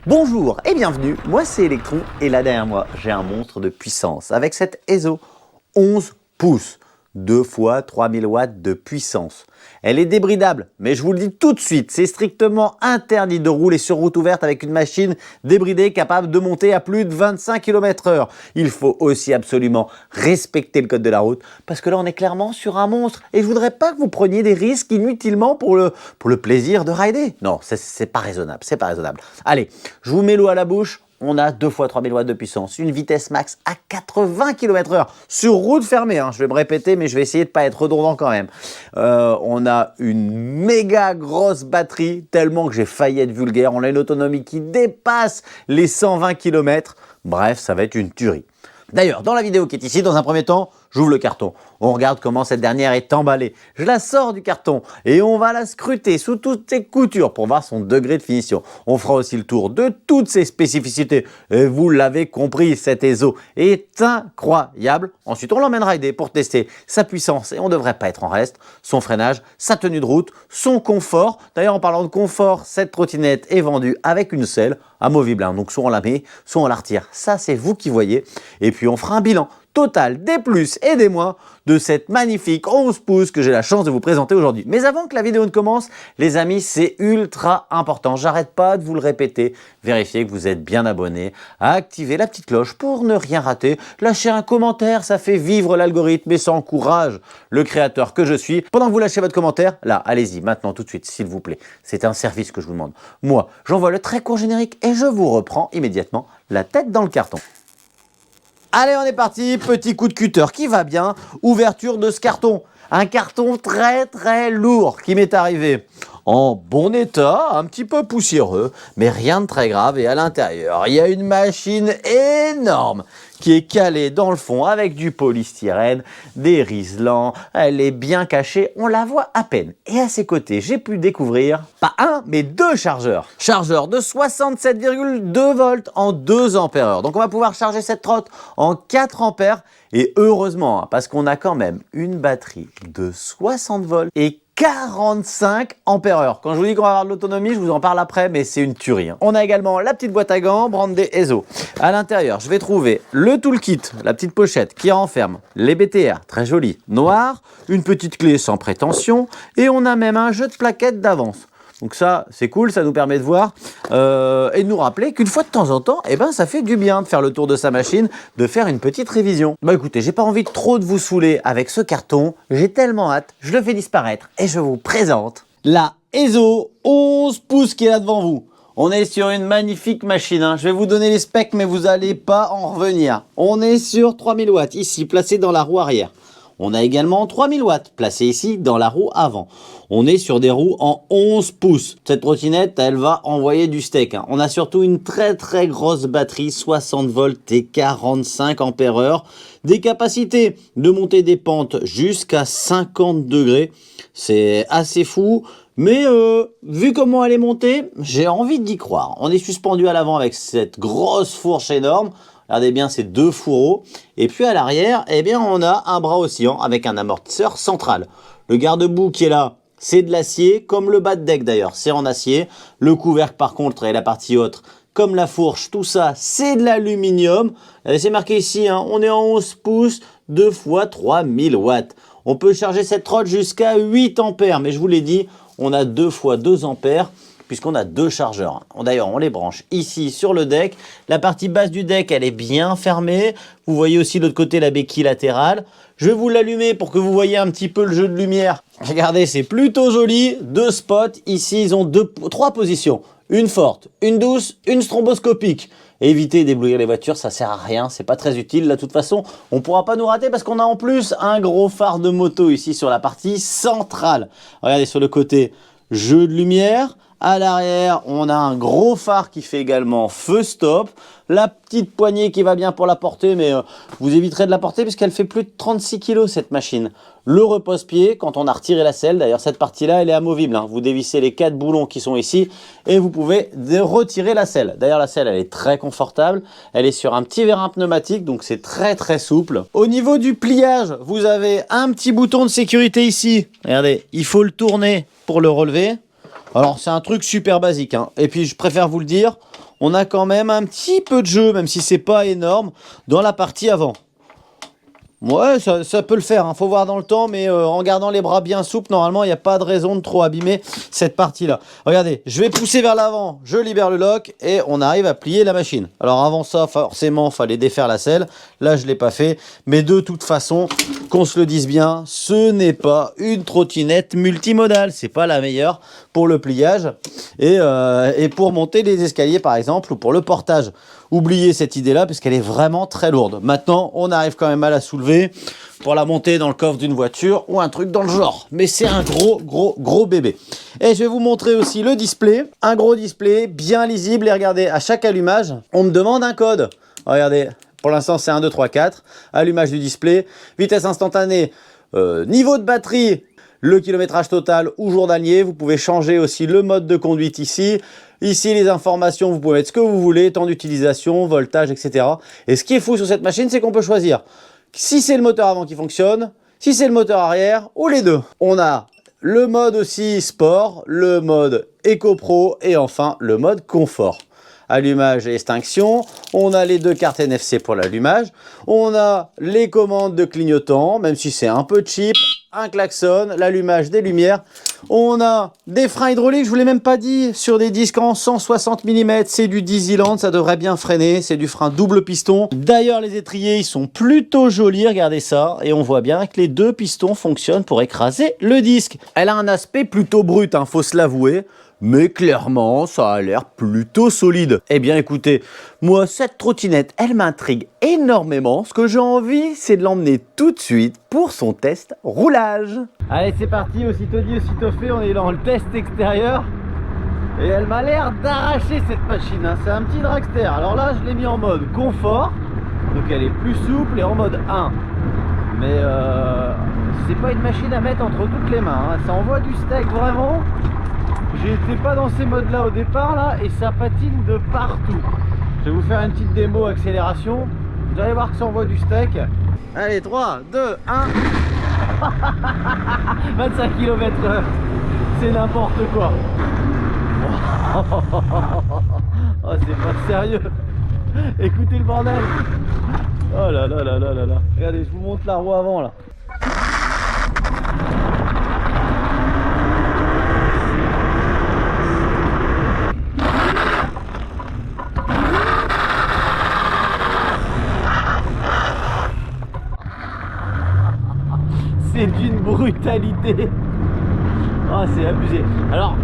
Bonjour et bienvenue, moi c'est Electron et là derrière moi j'ai un monstre de puissance avec cette ESO 11 pouces, 2 fois 3000 watts de puissance. Elle est débridable, mais je vous le dis tout de suite, c'est strictement interdit de rouler sur route ouverte avec une machine débridée capable de monter à plus de 25 km/h. Il faut aussi absolument respecter le code de la route, parce que là on est clairement sur un monstre et je voudrais pas que vous preniez des risques inutilement pour le plaisir de rider. Non, c'est pas raisonnable, c'est pas raisonnable. Allez, je vous mets l'eau à la bouche. On a 2 fois 3000 watts de puissance, une vitesse max à 80 km/h sur route fermée. Je vais me répéter, mais je vais essayer de ne pas être redondant quand même. On a une méga grosse batterie, tellement que j'ai failli être vulgaire. On a une autonomie qui dépasse les 120 km. Bref, ça va être une tuerie. D'ailleurs, dans la vidéo qui est ici, dans un premier temps, j'ouvre le carton. On regarde comment cette dernière est emballée. Je la sors du carton et on va la scruter sous toutes ses coutures pour voir son degré de finition. On fera aussi le tour de toutes ses spécificités. Et vous l'avez compris, cette ESO est incroyable. Ensuite, on l'emmène rider pour tester sa puissance et on ne devrait pas être en reste. Son freinage, sa tenue de route, son confort. D'ailleurs, en parlant de confort, cette trottinette est vendue avec une selle amovible. Donc, soit on la met, soit on la retire. Ça, c'est vous qui voyez. Et puis, on fera un bilan total des plus et des moins de cette magnifique 11 pouces que j'ai la chance de vous présenter aujourd'hui. Mais avant que la vidéo ne commence, les amis, c'est ultra important. J'arrête pas de vous le répéter. Vérifiez que vous êtes bien abonné, activez la petite cloche pour ne rien rater. Lâchez un commentaire, ça fait vivre l'algorithme et ça encourage le créateur que je suis. Pendant que vous lâchez votre commentaire, là, allez-y, maintenant, tout de suite, s'il vous plaît. C'est un service que je vous demande. Moi, j'envoie le très court générique et je vous reprends immédiatement la tête dans le carton. Allez, on est parti, petit coup de cutter qui va bien, ouverture de ce carton. Un carton très lourd qui m'est arrivé en bon état, un petit peu poussiéreux, mais rien de très grave. Et à l'intérieur, il y a une machine énorme qui est calée dans le fond avec du polystyrène, des riselants. Elle est bien cachée, on la voit à peine. Et à ses côtés, j'ai pu découvrir pas un, mais 2 chargeurs. Chargeur de 67,2 volts en 2 ampères. Donc on va pouvoir charger cette trotte en 4 ampères. Et heureusement, parce qu'on a quand même une batterie de 60 volts et 45 ampères-heure. Quand je vous dis qu'on va avoir de l'autonomie, je vous en parle après, mais c'est une tuerie. On a également la petite boîte à gants brandée ESO. À l'intérieur, je vais trouver le toolkit, la petite pochette qui renferme les BTR, très joli, noir, une petite clé sans prétention, et on a même un jeu de plaquettes d'avance. Donc ça, c'est cool, ça nous permet de voir et de nous rappeler qu'une fois de temps en temps, ça fait du bien de faire le tour de sa machine, de faire une petite révision. Bah écoutez, j'ai pas envie trop de vous saouler avec ce carton, j'ai tellement hâte, je le fais disparaître et je vous présente la ESO 11 pouces qui est là devant vous. On est sur une magnifique machine, je vais vous donner les specs mais vous n'allez pas en revenir. On est sur 3000 watts ici, placé dans la roue arrière. On a également 3000 watts placés ici dans la roue avant. On est sur des roues en 11 pouces. Cette trottinette, elle va envoyer du steak. On a surtout une très grosse batterie, 60 volts et 45 ampères-heure. Des capacités de monter des pentes jusqu'à 50 degrés. C'est assez fou. Mais vu comment elle est montée, j'ai envie d'y croire. On est suspendu à l'avant avec cette grosse fourche énorme. Regardez bien ces 2 fourreaux. Et puis à l'arrière, on a un bras oscillant avec un amortisseur central. Le garde-boue qui est là, c'est de l'acier, comme le bas de deck d'ailleurs, c'est en acier. Le couvercle par contre et la partie haute, comme la fourche, tout ça, c'est de l'aluminium. C'est marqué ici, on est en 11 pouces, 2 fois 3000 watts. On peut charger cette trotte jusqu'à 8 ampères, mais je vous l'ai dit, on a 2 fois 2 ampères. Puisqu'on a 2 chargeurs. D'ailleurs, on les branche ici sur le deck. La partie basse du deck, elle est bien fermée. Vous voyez aussi de l'autre côté la béquille latérale. Je vais vous l'allumer pour que vous voyez un petit peu le jeu de lumière. Regardez, c'est plutôt joli. 2 spots. Ici, ils ont 3 positions. Une forte, une douce, une stromboscopique. Évitez d'éblouir les voitures, ça sert à rien, c'est pas très utile. Là, de toute façon, on ne pourra pas nous rater parce qu'on a en plus un gros phare de moto ici sur la partie centrale. Regardez sur le côté, jeu de lumière. À l'arrière, on a un gros phare qui fait également feu stop. La petite poignée qui va bien pour la porter, mais vous éviterez de la porter puisqu'elle fait plus de 36 kg cette machine. Le repose-pied, quand on a retiré la selle, d'ailleurs cette partie-là, elle est amovible. Vous dévissez les 4 boulons qui sont ici et vous pouvez retirer la selle. D'ailleurs la selle, elle est très confortable. Elle est sur un petit vérin pneumatique, donc c'est très souple. Au niveau du pliage, vous avez un petit bouton de sécurité ici. Regardez, il faut le tourner pour le relever. Alors c'est un truc super basique, et puis je préfère vous le dire, on a quand même un petit peu de jeu, même si c'est pas énorme, dans la partie avant. Ouais, ça peut le faire, hein. Faut voir dans le temps, mais en gardant les bras bien souples, normalement, il n'y a pas de raison de trop abîmer cette partie-là. Regardez, je vais pousser vers l'avant, je libère le lock et on arrive à plier la machine. Alors avant ça, forcément, il fallait défaire la selle. Là, je ne l'ai pas fait, mais de toute façon, qu'on se le dise bien, ce n'est pas une trottinette multimodale. C'est pas la meilleure pour le pliage et pour monter les escaliers, par exemple, ou pour le portage. Oubliez cette idée-là parce qu'elle est vraiment très lourde. Maintenant, on arrive quand même à la soulever pour la monter dans le coffre d'une voiture ou un truc dans le genre. Mais c'est un gros bébé. Et je vais vous montrer aussi le display. Un gros display bien lisible. Et regardez, à chaque allumage, on me demande un code. Regardez, pour l'instant, c'est 1, 2, 3, 4. Allumage du display. Vitesse instantanée. Niveau de batterie. Le kilométrage total ou journalier. Vous pouvez changer aussi le mode de conduite ici. Ici, les informations, vous pouvez mettre ce que vous voulez, temps d'utilisation, voltage, etc. Et ce qui est fou sur cette machine, c'est qu'on peut choisir si c'est le moteur avant qui fonctionne, si c'est le moteur arrière ou les deux. On a le mode aussi sport, le mode Eco Pro et enfin le mode confort. Allumage et extinction, on a les deux cartes NFC pour l'allumage, on a les commandes de clignotant, même si c'est un peu cheap, un klaxon, l'allumage des lumières, on a des freins hydrauliques, je vous l'ai même pas dit, sur des disques en 160 mm, c'est du Dieseland, ça devrait bien freiner, c'est du frein double piston. D'ailleurs les étriers ils sont plutôt jolis, regardez ça, et on voit bien que les deux pistons fonctionnent pour écraser le disque. Elle a un aspect plutôt brut, hein, faut se l'avouer. Mais clairement, ça a l'air plutôt solide. Eh bien écoutez, moi cette trottinette, elle m'intrigue énormément. Ce que j'ai envie, c'est de l'emmener tout de suite pour son test roulage. Allez, c'est parti, aussitôt dit, aussitôt fait, on est dans le test extérieur. Et elle m'a l'air d'arracher cette machine, hein. C'est un petit dragster. Alors là, je l'ai mis en mode confort. Donc elle est plus souple et en mode 1. Mais c'est pas une machine à mettre entre toutes les mains, hein. Ça envoie du steak vraiment. J'étais pas dans ces modes là au départ là et ça patine de partout. Je vais vous faire une petite démo accélération. Vous allez voir que ça envoie du steak. Allez, 3, 2, 1. 25 km/h. C'est n'importe quoi. Oh, c'est pas sérieux. Écoutez le bordel. Oh là là là là là là. Regardez, je vous montre la roue avant là. C'est d'une brutalité. Oh, c'est abusé. Alors,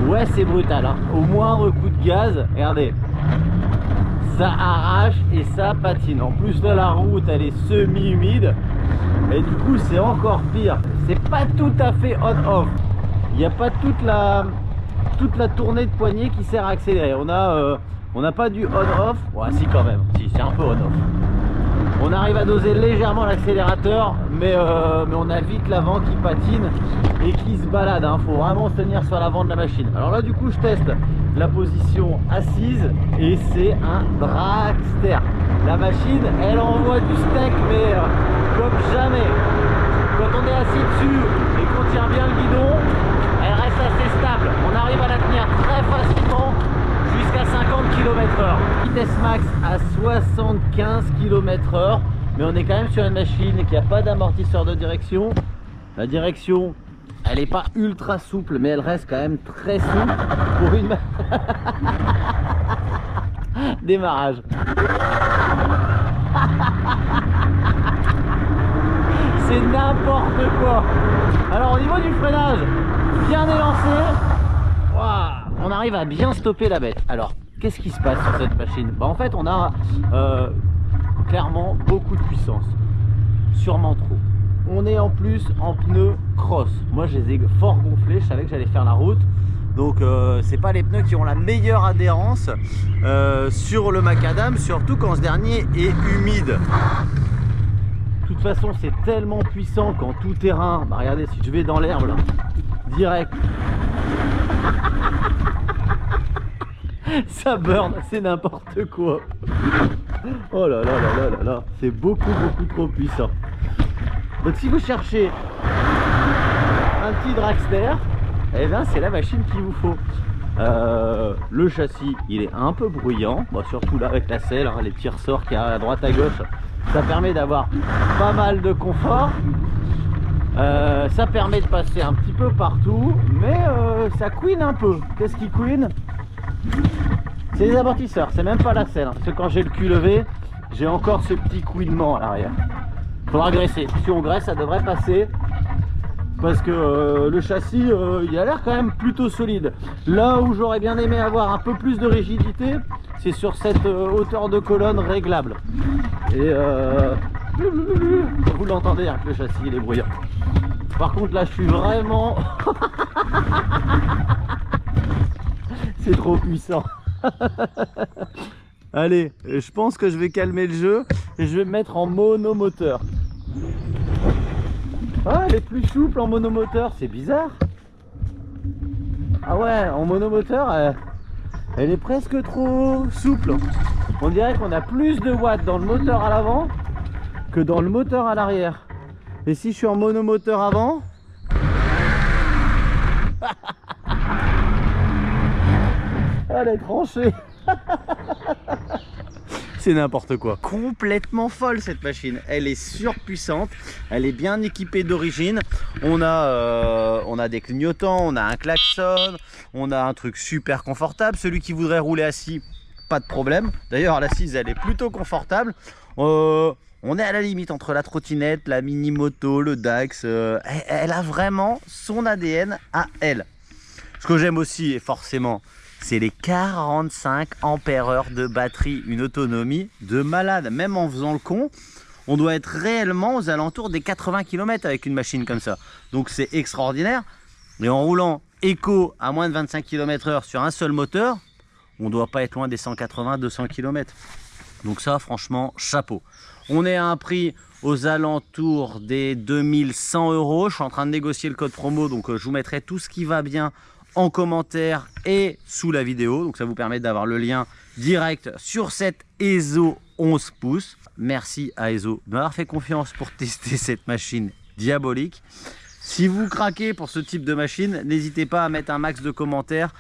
ouais, c'est brutal, hein. Au moindre coup de gaz, regardez, ça arrache et ça patine. En plus de la route, elle est semi-humide. Et du coup, c'est encore pire. C'est pas tout à fait on-off. Il n'y a pas toute la tournée de poignée qui sert à accélérer. On n'a pas du on-off. Ouais, si, quand même. Si, c'est un peu on-off. On arrive à doser légèrement l'accélérateur, mais on a vite l'avant qui patine et qui se balade, hein. Faut vraiment se tenir sur l'avant de la machine. Alors là, du coup, je teste la position assise et c'est un dragster. La machine, elle envoie du steak, mais comme jamais. Quand on est assis dessus et qu'on tient bien le guidon, elle reste assez stable. On arrive à la tenir très facilement jusqu'à 50 km/h. Vitesse max à 75 km/h, mais on est quand même sur une machine qui n'a pas d'amortisseur de direction. La direction, elle n'est pas ultra souple, mais elle reste quand même très souple pour une démarrage. C'est n'importe quoi. Alors au niveau du freinage, bien élancé, wow, on arrive à bien stopper la bête. Alors qu'est-ce qui se passe sur cette machine? Bah, en fait on a clairement beaucoup de puissance, sûrement trop. On est en plus en pneus cross. Moi je les ai fort gonflés, je savais que j'allais faire la route. Donc c'est pas les pneus qui ont la meilleure adhérence sur le macadam, surtout quand ce dernier est humide. De toute façon c'est tellement puissant qu'en tout terrain, bah regardez, si je vais dans l'herbe là, direct, ça burn, c'est n'importe quoi. Oh là là là là là là, c'est beaucoup trop puissant. Donc si vous cherchez un petit dragster, eh bien c'est la machine qu'il vous faut. Le châssis, il est un peu bruyant, bon, surtout là avec la selle, hein, les petits ressorts qu'il y a à droite à gauche, ça permet d'avoir pas mal de confort. Ça permet de passer un petit peu partout, mais ça couine un peu. Qu'est-ce qui couine? C'est les amortisseurs, c'est même pas la selle, hein, parce que quand j'ai le cul levé, j'ai encore ce petit couinement à l'arrière. Faudra graisser. Si on graisse, ça devrait passer. Parce que le châssis, il a l'air quand même plutôt solide. Là où j'aurais bien aimé avoir un peu plus de rigidité, c'est sur cette hauteur de colonne réglable. Et vous l'entendez, hein, que le châssis il est bruyant. Par contre là, je suis vraiment... c'est trop puissant. Allez, je pense que je vais calmer le jeu et je vais me mettre en monomoteur. Ah, elle est plus souple en monomoteur, c'est bizarre. Ah ouais, en monomoteur, elle est presque trop souple. On dirait qu'on a plus de watts dans le moteur à l'avant que dans le moteur à l'arrière. Et si je suis en monomoteur avant... elle est tranchée. C'est n'importe quoi. Complètement folle cette machine. Elle est surpuissante. Elle est bien équipée d'origine. On a des clignotants, on a un klaxon, on a un truc super confortable. Celui qui voudrait rouler assis, pas de problème. D'ailleurs, l'assise, elle est plutôt confortable. On est à la limite entre la trottinette, la mini-moto, le Dax. Elle a vraiment son ADN à elle. Ce que j'aime aussi, et forcément, c'est les 45 ampères-heure de batterie, une autonomie de malade. Même en faisant le con, on doit être réellement aux alentours des 80 km avec une machine comme ça. Donc c'est extraordinaire. Et en roulant éco à moins de 25 km/h sur un seul moteur, on ne doit pas être loin des 180-200 km. Donc ça, franchement, chapeau. On est à un prix aux alentours des 2100 €. Je suis en train de négocier le code promo, donc je vous mettrai tout ce qui va bien en commentaire et sous la vidéo, donc ça vous permet d'avoir le lien direct sur cette EZO 11 pouces. Merci à EZO de m'avoir fait confiance pour tester cette machine diabolique. Si vous craquez pour ce type de machine, n'hésitez pas à mettre un max de commentaires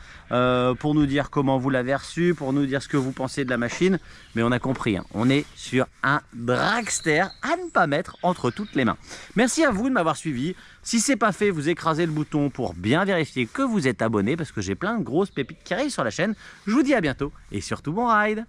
pour nous dire comment vous l'avez reçu, pour nous dire ce que vous pensez de la machine. Mais on a compris, hein, on est sur un dragster à ne pas mettre entre toutes les mains. Merci à vous de m'avoir suivi. Si ce n'est pas fait, vous écrasez le bouton pour bien vérifier que vous êtes abonné, parce que j'ai plein de grosses pépites qui arrivent sur la chaîne. Je vous dis à bientôt et surtout bon ride!